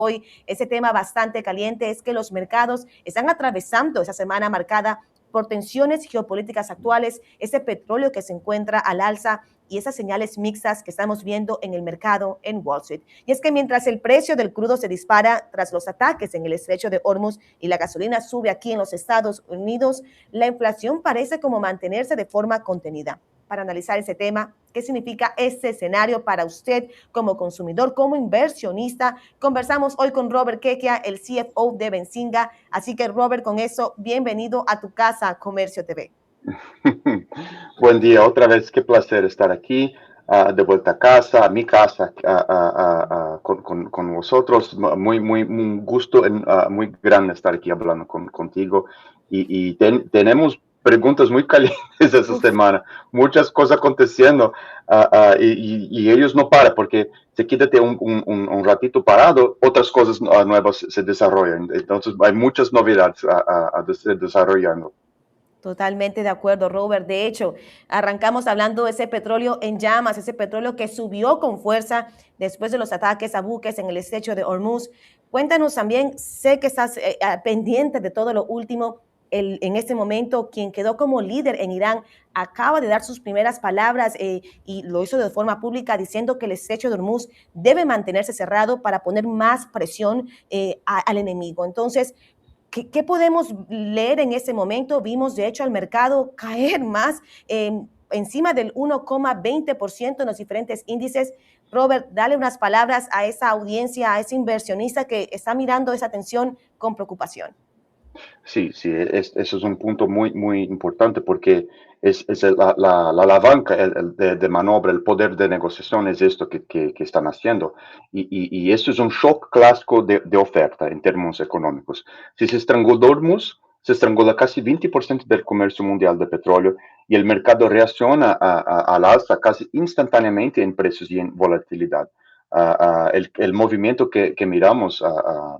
hoy, ese tema bastante caliente, es que los mercados están atravesando esa semana marcada por tensiones geopolíticas actuales, ese petróleo que se encuentra al alza y esas señales mixtas que estamos viendo en el mercado en Wall Street. Y es que mientras el precio del crudo se dispara tras los ataques en el estrecho de Hormuz y la gasolina sube aquí en los Estados Unidos, la inflación parece como mantenerse de forma contenida. Para analizar ese tema, qué significa este escenario para usted como consumidor, como inversionista, conversamos hoy con Robert Kekia, el CFO de Benzinga. Así que, Robert, con eso, bienvenido a tu casa, Comercio TV. Buen día, otra vez, qué placer estar aquí, de vuelta a casa, a mi casa, con vosotros. Un gusto muy grande estar aquí hablando contigo. Tenemos preguntas muy calientes esta semana, muchas cosas aconteciendo, y ellos no paran, porque si quítate un ratito parado, otras cosas nuevas se desarrollan. Entonces, hay muchas novedades desarrollando. Totalmente de acuerdo, Robert. De hecho, arrancamos hablando de ese petróleo en llamas, ese petróleo que subió con fuerza después de los ataques a buques en el estrecho de Hormuz. Cuéntanos también, sé que estás pendiente de todo lo último. En este momento, quien quedó como líder en Irán acaba de dar sus primeras palabras y lo hizo de forma pública diciendo que el estrecho de Hormuz debe mantenerse cerrado para poner más presión al enemigo. Entonces, ¿qué podemos leer en ese momento? Vimos, de hecho, al mercado caer más encima del 1,20% en los diferentes índices. Robert, dale unas palabras a esa audiencia, a ese inversionista que está mirando esa tensión con preocupación. Sí, eso es un punto muy importante porque es la alavanca de maniobra, el poder de negociación es esto que están haciendo. Y eso es un shock clásico de oferta en términos económicos. Si se estranguló Hormuz, se estrangula casi 20% del comercio mundial de petróleo y el mercado reacciona al alza casi instantáneamente en precios y en volatilidad. El movimiento que miramos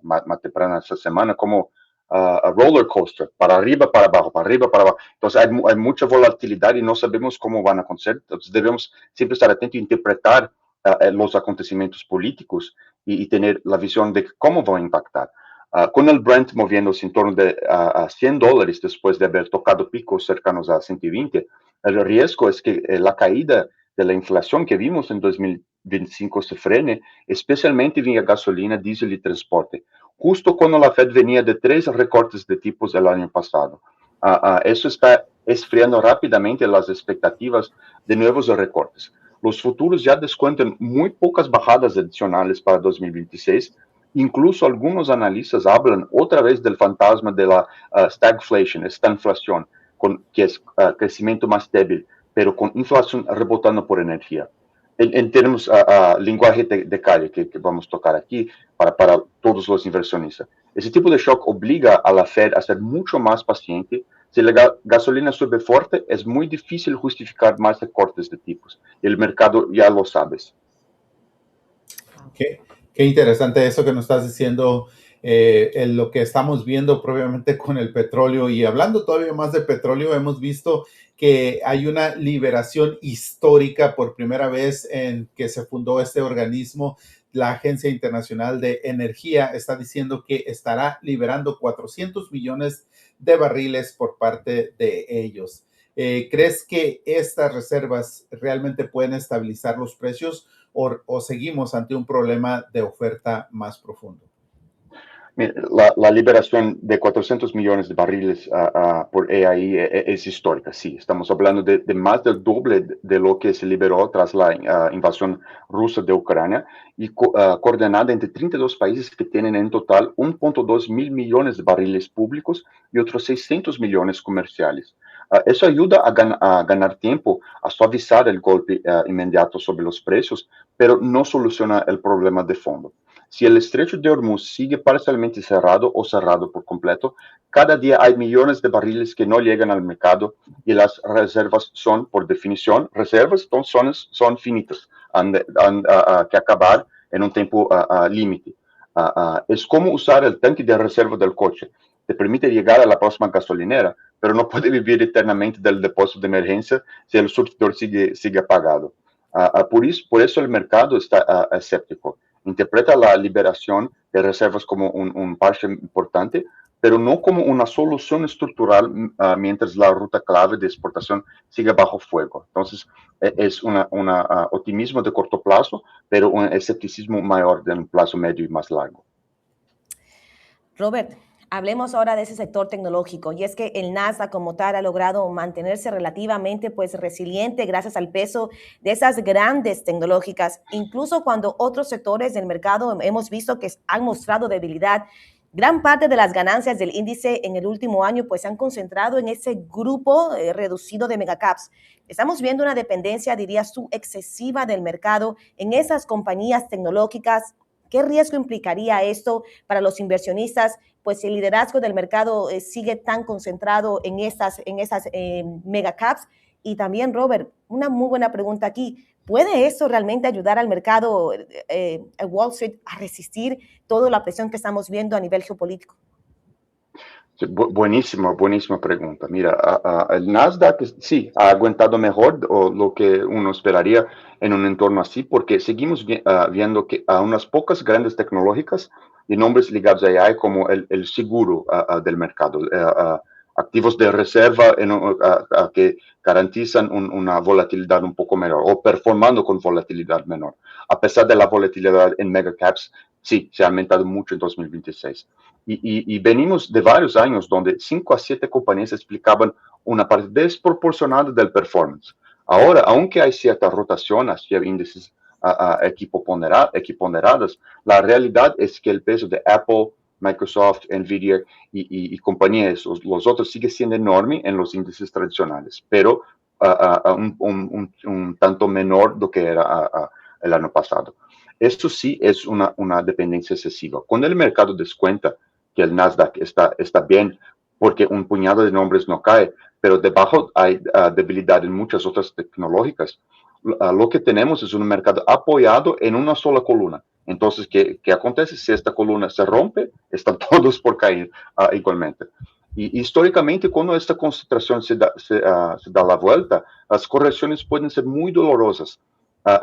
más temprano esta semana, como roller coaster, para arriba, para abajo, para arriba, para abajo. Entonces hay mucha volatilidad y no sabemos cómo van a acontecer. Entonces debemos siempre estar atentos a interpretar los acontecimientos políticos y tener la visión de cómo van a impactar. Con el Brent moviéndose en torno de $100 después de haber tocado picos cercanos a 120, el riesgo es que la caída de la inflación que vimos en 2025 se frene, especialmente vía gasolina, diésel y transporte, justo cuando la Fed venía de 3 recortes de tipos el año pasado. Eso está esfriando rápidamente las expectativas de nuevos recortes. Los futuros ya descuentan muy pocas bajadas adicionales para 2026. Incluso algunos analistas hablan otra vez del fantasma de la stagflation, esta inflación, que es crecimiento más débil, pero con inflación rebotando por energía. En términos lenguaje de calle que vamos a tocar aquí para todos los inversionistas. Ese tipo de shock obliga a la Fed a ser mucho más paciente. Si la gasolina sube fuerte, es muy difícil justificar más recortes de tipos. El mercado ya lo sabe. Qué interesante eso que nos estás diciendo, en lo que estamos viendo propiamente con el petróleo. Y hablando todavía más de petróleo, hemos visto que hay una liberación histórica por primera vez en que se fundó este organismo. La Agencia Internacional de Energía está diciendo que estará liberando 400 millones de barriles por parte de ellos. ¿Crees que estas reservas realmente pueden estabilizar los precios o seguimos ante un problema de oferta más profundo? La liberación de 400 millones de barriles por EAI es histórica, sí. Estamos hablando de más del doble de lo que se liberó tras la invasión rusa de Ucrania y coordinada entre 32 países que tienen en total 1.2 mil millones de barriles públicos y otros 600 millones comerciales. Eso ayuda a ganar tiempo, a suavizar el golpe inmediato sobre los precios, pero no soluciona el problema de fondo. Si el estrecho de Hormuz sigue parcialmente cerrado o cerrado por completo, cada día hay millones de barriles que no llegan al mercado y las reservas son, por definición, reservas son finitas, han que acabar en un tiempo límite. Es como usar el tanque de reserva del coche. Te permite llegar a la próxima gasolinera, pero no puede vivir eternamente del depósito de emergencia si el surtidor sigue apagado. Por eso el mercado está escéptico. interpreta la liberación de reservas como un parche importante, pero no como una solución estructural mientras la ruta clave de exportación sigue bajo fuego. Entonces, es un optimismo de corto plazo, pero un escepticismo mayor de un plazo medio y más largo. Robert, hablemos ahora de ese sector tecnológico, y es que el Nasdaq como tal ha logrado mantenerse relativamente pues resiliente gracias al peso de esas grandes tecnológicas, incluso cuando otros sectores del mercado hemos visto que han mostrado debilidad. Gran parte de las ganancias del índice en el último año pues se han concentrado en ese grupo reducido de megacaps. Estamos viendo una dependencia, dirías tú, excesiva del mercado en esas compañías tecnológicas. ¿Qué riesgo implicaría esto para los inversionistas? Pues si el liderazgo del mercado sigue tan concentrado en esas megacaps. Y también, Robert, una muy buena pregunta aquí. ¿Puede eso realmente ayudar al mercado, a Wall Street, a resistir toda la presión que estamos viendo a nivel geopolítico? Sí, buenísima pregunta. Mira, el Nasdaq sí ha aguantado mejor o lo que uno esperaría en un entorno así, porque seguimos viendo que a unas pocas grandes tecnológicas y nombres ligados a AI como el seguro del mercado, activos de reserva que garantizan una volatilidad un poco menor o performando con volatilidad menor. A pesar de la volatilidad en megacaps, sí, se ha aumentado mucho en 2026. Y venimos de varios años donde 5 a 7 compañías explicaban una parte desproporcionada del performance. Ahora, aunque hay cierta rotación hacia índices equiponderados, la realidad es que el peso de Apple, Microsoft, Nvidia y compañías, los otros, sigue siendo enorme en los índices tradicionales, pero un tanto menor de lo que era el año pasado. Esto sí es una dependencia excesiva. Cuando el mercado descuenta que el Nasdaq está bien porque un puñado de nombres no cae, pero debajo hay debilidad en muchas otras tecnológicas. Lo que tenemos es un mercado apoyado en una sola columna. Entonces, ¿qué acontece? Si esta columna se rompe, están todos por caer igualmente. Y históricamente, cuando esta concentración se da la vuelta, las correcciones pueden ser muy dolorosas.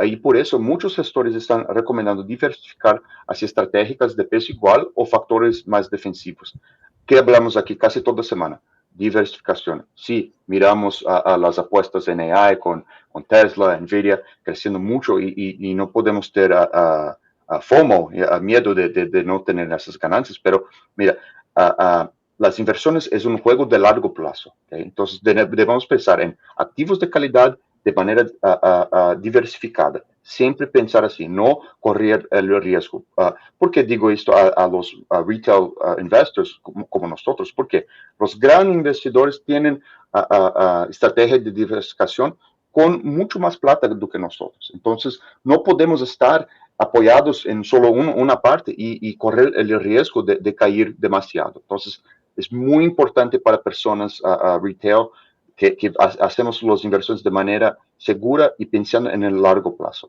Y por eso muchos gestores están recomendando diversificar hacia estrategias de peso igual o factores más defensivos. ¿Qué hablamos aquí casi toda semana? Diversificación. Sí, miramos a las apuestas en AI con Tesla, Nvidia, creciendo mucho y no podemos tener a FOMO, a miedo de no tener esas ganancias, pero mira, las inversiones es un juego de largo plazo. ¿Okay? Entonces debemos pensar en activos de calidad de manera diversificada. Siempre pensar así, no correr el riesgo. ¿Por qué digo esto a los retail investors como nosotros? Porque los grandes investidores tienen estrategias de diversificación con mucho más plata do que nosotros. Entonces, no podemos estar apoyados en solo una parte y correr el riesgo de caer demasiado. Entonces, es muy importante para personas retail que hacemos las inversiones de manera segura y pensando en el largo plazo.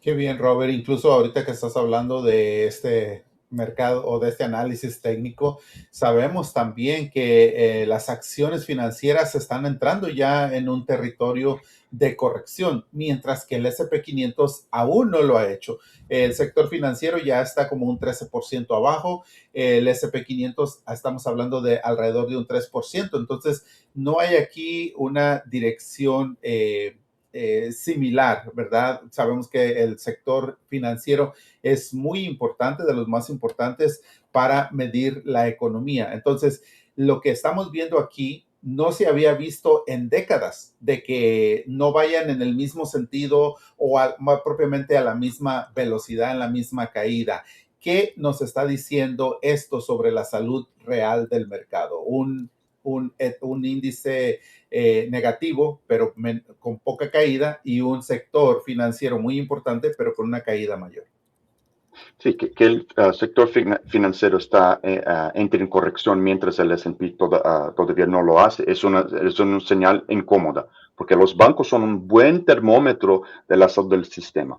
Qué bien, Robert. Incluso ahorita que estás hablando de este mercado o de este análisis técnico, sabemos también que las acciones financieras están entrando ya en un territorio de corrección, mientras que el S&P 500 aún no lo ha hecho. El sector financiero ya está como un 13% abajo. El S&P 500 estamos hablando de alrededor de un 3%. Entonces, no hay aquí una dirección similar, ¿verdad? Sabemos que el sector financiero es muy importante, de los más importantes para medir la economía. Entonces, lo que estamos viendo aquí no se había visto en décadas, de que no vayan en el mismo sentido o más propiamente a la misma velocidad, en la misma caída. ¿Qué nos está diciendo esto sobre la salud real del mercado? Un índice negativo, pero con poca caída, y un sector financiero muy importante, pero con una caída mayor. Sí, que el sector financiero está entra en corrección mientras el S&P todavía no lo hace. Es una señal incómoda, porque los bancos son un buen termómetro de la salud del sistema.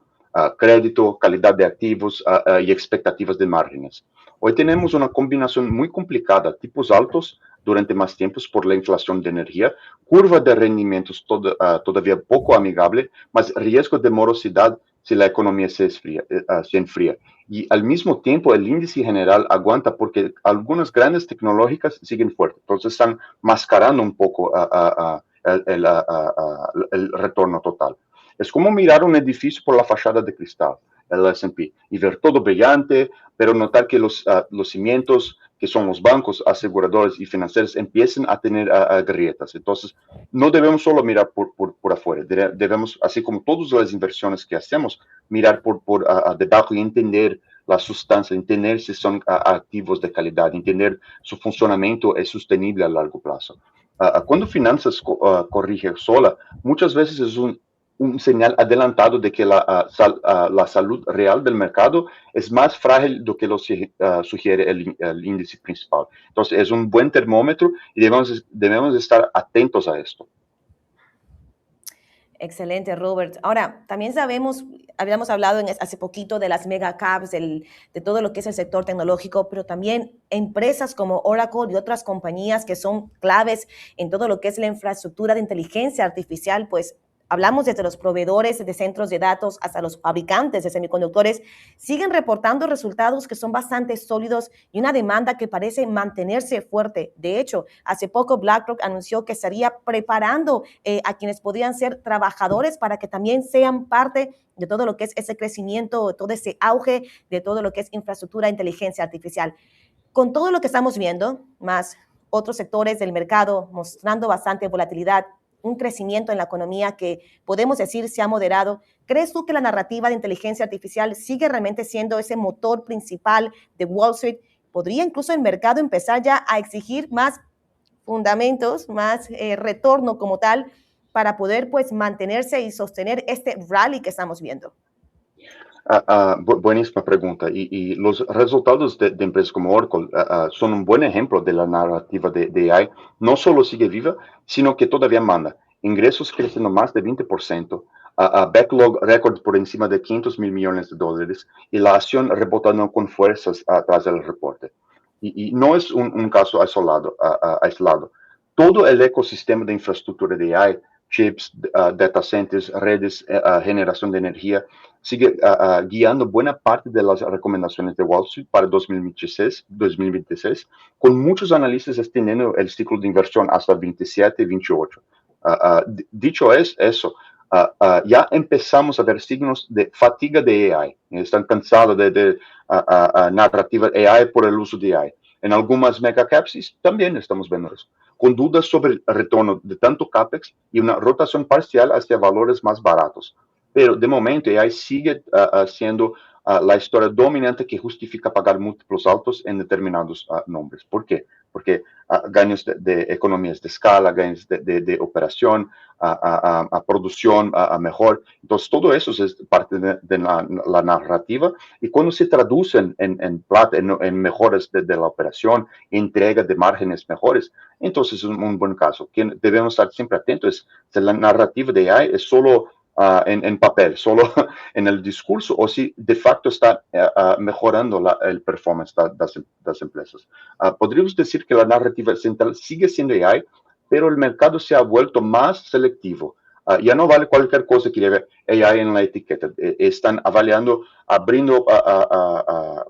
Crédito, calidad de activos y expectativas de márgenes. Hoy tenemos una combinación muy complicada, tipos altos durante más tiempos por la inflación de energía, curva de rendimientos todavía poco amigable, más riesgo de morosidad si la economía se enfría. Y al mismo tiempo el índice general aguanta porque algunas grandes tecnológicas siguen fuertes, entonces están mascarando un poco el retorno total. Es como mirar un edificio por la fachada de cristal, el S&P, y ver todo brillante, pero notar que los cimientos, que son los bancos, aseguradores y financieros, empiezan a tener grietas. Entonces, no debemos solo mirar por afuera, debemos, así como todas las inversiones que hacemos, mirar por debajo y entender la sustancia, entender si son activos de calidad, entender su funcionamiento es sostenible a largo plazo. Cuando finanzas corrige sola, muchas veces es un señal adelantado de que la salud real del mercado es más frágil de lo que sugiere el índice principal. Entonces, es un buen termómetro y debemos estar atentos a esto. Excelente, Robert. Ahora, también habíamos hablado hace poquito de las mega caps, de todo lo que es el sector tecnológico, pero también empresas como Oracle y otras compañías que son claves en todo lo que es la infraestructura de inteligencia artificial, pues hablamos desde los proveedores de centros de datos hasta los fabricantes de semiconductores, siguen reportando resultados que son bastante sólidos y una demanda que parece mantenerse fuerte. De hecho, hace poco BlackRock anunció que estaría preparando a quienes podrían ser trabajadores para que también sean parte de todo lo que es ese crecimiento, todo ese auge de todo lo que es infraestructura de inteligencia artificial. Con todo lo que estamos viendo, más otros sectores del mercado mostrando bastante volatilidad, un crecimiento en la economía que podemos decir se ha moderado, ¿crees tú que la narrativa de inteligencia artificial sigue realmente siendo ese motor principal de Wall Street? ¿Podría incluso el mercado empezar ya a exigir más fundamentos, más retorno como tal para poder pues mantenerse y sostener este rally que estamos viendo? Buenísima pregunta. Y los resultados de empresas como Oracle son un buen ejemplo de la narrativa de AI. No solo sigue viva, sino que todavía manda. Ingresos creciendo más de 20%, backlog récord por encima de $500 millones y la acción rebotando con fuerzas tras el reporte. Y no es un caso aislado. Todo el ecosistema de infraestructura de AI, chips, data centers, redes, generación de energía, sigue guiando buena parte de las recomendaciones de Wall Street para 2026, con muchos analistas extendiendo el ciclo de inversión hasta 27 y 28. Dicho eso, ya empezamos a ver signos de fatiga de AI. Están cansados de narrativa AI por el uso de AI. En algunas megacaps también estamos viendo eso, con dudas sobre el retorno de tanto CAPEX y una rotación parcial hacia valores más baratos. Pero de momento AI sigue siendo la historia dominante que justifica pagar múltiplos altos en determinados nombres. ¿Por qué? Porque ganos de economías de escala, ganos de operación, producción mejor. Entonces, todo eso es parte de la narrativa y cuando se traducen en plata, en mejoras de la operación, entrega de márgenes mejores, entonces es un buen caso. Que debemos estar siempre atentos si la narrativa de AI es solo en papel, solo en el discurso, o si de facto está mejorando el performance de las empresas. Podríamos decir que la narrativa central sigue siendo AI, pero el mercado se ha vuelto más selectivo. Ya no vale cualquier cosa que lleve AI en la etiqueta. Están avaliando, abriendo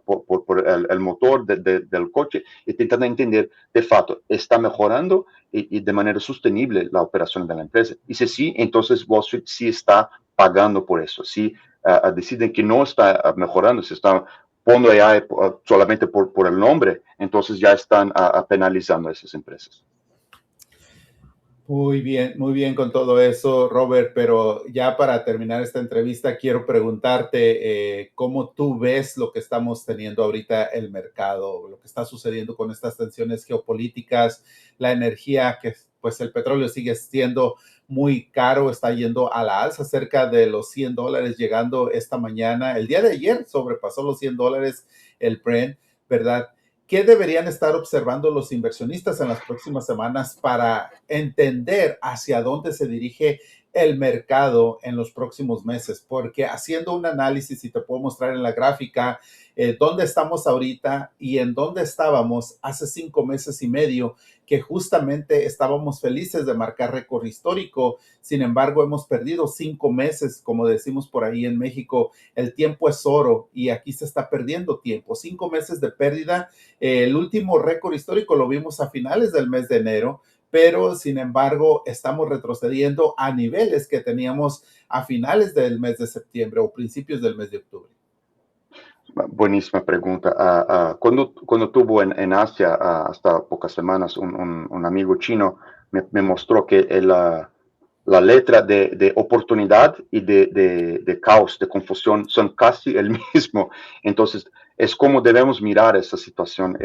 por el motor del coche y intentando entender de facto, ¿está mejorando y de manera sostenible la operación de la empresa? Y si sí, entonces Wall Street sí está pagando por eso. Si deciden que no está mejorando, se está poniendo AI solamente por el nombre, entonces ya están penalizando a esas empresas. Muy bien con todo eso, Robert, pero ya para terminar esta entrevista, quiero preguntarte cómo tú ves lo que estamos teniendo ahorita el mercado, lo que está sucediendo con estas tensiones geopolíticas, la energía, que pues el petróleo sigue siendo muy caro, está yendo a la alza, cerca de los $100, llegando esta mañana. El día de ayer sobrepasó los $100 el Brent, ¿verdad? ¿Qué deberían estar observando los inversionistas en las próximas semanas para entender hacia dónde se dirige el mercado en los próximos meses, porque haciendo un análisis, y te puedo mostrar en la gráfica dónde estamos ahorita y en dónde estábamos hace 5 meses y medio, que justamente estábamos felices de marcar récord histórico. Sin embargo, hemos perdido 5 meses, como decimos por ahí en México, el tiempo es oro y aquí se está perdiendo tiempo. 5 meses de pérdida. El último récord histórico lo vimos a finales del mes de enero, pero sin embargo estamos retrocediendo a niveles que teníamos a finales del mes de septiembre o principios del mes de octubre. Buenísima pregunta. Cuando tuvo en Asia hasta pocas semanas un amigo chino me mostró que la letra de oportunidad y de caos, de confusión, son casi el mismo. Entonces, es como debemos mirar esa situación.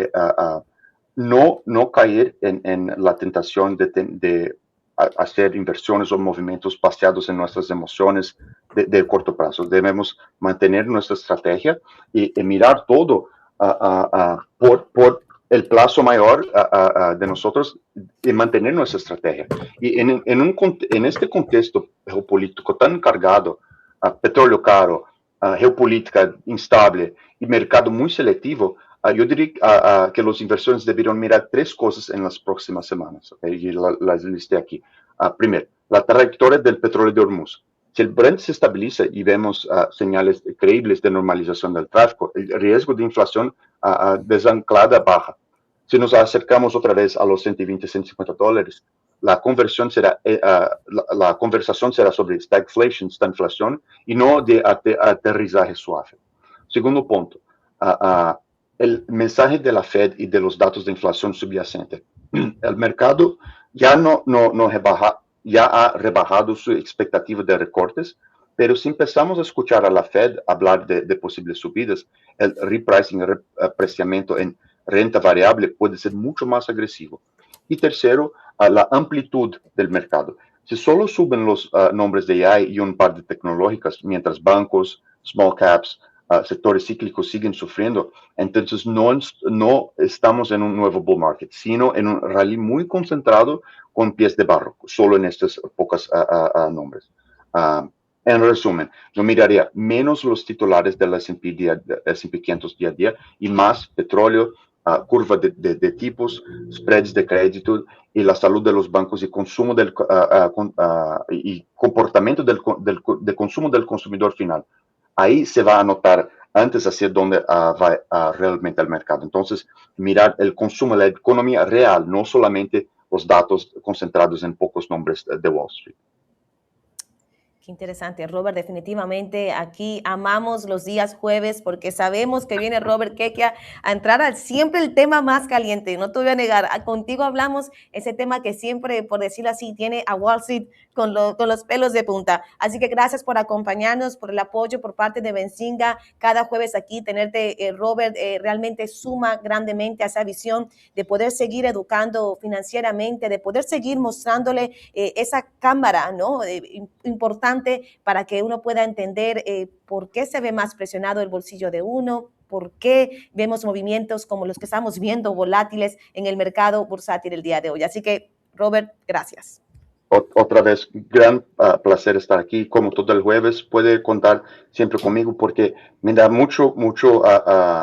No caer en la tentación de hacer inversiones o movimientos basados en nuestras emociones de corto plazo. Debemos mantener nuestra estrategia y mirar todo por el plazo mayor de nosotros y mantener nuestra estrategia. Y en este contexto geopolítico tan cargado, petróleo caro, geopolítica instable y mercado muy selectivo, yo diría que los inversores deberían mirar 3 cosas en las próximas semanas, ¿okay? Y las listé aquí. Primero, la trayectoria del petróleo de Hormuz. Si el Brent se estabiliza y vemos señales creíbles de normalización del tráfico, el riesgo de inflación desanclada baja. Si nos acercamos otra vez a los 120, 150 dólares, la conversación será sobre stagflation, esta inflación, y no de aterrizaje suave. Segundo punto, el mensaje de la Fed y de los datos de inflación subyacente. El mercado ya ya ha rebajado su expectativa de recortes, pero si empezamos a escuchar a la Fed hablar de posibles subidas, el repricing, apreciamiento en renta variable puede ser mucho más agresivo. Y tercero, la amplitud del mercado. Si solo suben los nombres de AI y un par de tecnológicas, mientras bancos, small caps, sectores cíclicos siguen sufriendo, entonces no estamos en un nuevo bull market, sino en un rally muy concentrado con pies de barro, solo en estos pocos nombres. En resumen, yo miraría menos los titulares del S&P 500 día a día y más petróleo, curva de tipos, spreads de crédito y la salud de los bancos y consumo y comportamiento de consumo del consumidor final. Ahí se va a notar antes hacia dónde va realmente el mercado. Entonces, mirar el consumo, la economía real, no solamente los datos concentrados en pocos nombres de Wall Street. Qué interesante, Robert. Definitivamente aquí amamos los días jueves porque sabemos que viene Robert Kekya a entrar al siempre el tema más caliente. No te voy a negar, contigo hablamos ese tema que siempre, por decirlo así, tiene a Wall Street con los pelos de punta. Así que gracias por acompañarnos, por el apoyo por parte de Benzinga. Cada jueves aquí tenerte, Robert, realmente suma grandemente a esa visión de poder seguir educando financieramente, de poder seguir mostrándole esa cámara, ¿no? Importante para que uno pueda entender por qué se ve más presionado el bolsillo de uno, por qué vemos movimientos como los que estamos viendo volátiles en el mercado bursátil el día de hoy. Así que, Robert, gracias. Otra vez, gran placer estar aquí. Como todo el jueves, puede contar siempre conmigo porque me da mucho,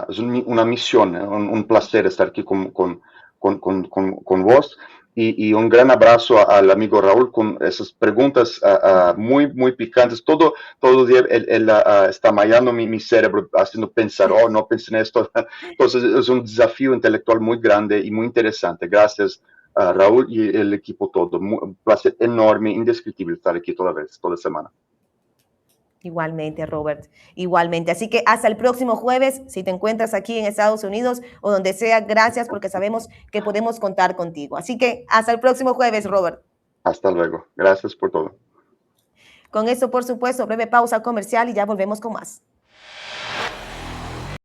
es una misión, un placer estar aquí con vos. Y un gran abrazo al amigo Raúl con esas preguntas muy picantes. Todo el día él está mayando mi cerebro, haciendo pensar, no pensé en esto. Entonces es un desafío intelectual muy grande y muy interesante. Gracias, Raúl y el equipo todo. Un placer enorme, indescriptible estar aquí toda semana. Igualmente, Robert, igualmente. Así que hasta el próximo jueves, si te encuentras aquí en Estados Unidos o donde sea, gracias porque sabemos que podemos contar contigo. Así que hasta el próximo jueves, Robert. Hasta luego. Gracias por todo. Con esto, por supuesto, breve pausa comercial y ya volvemos con más.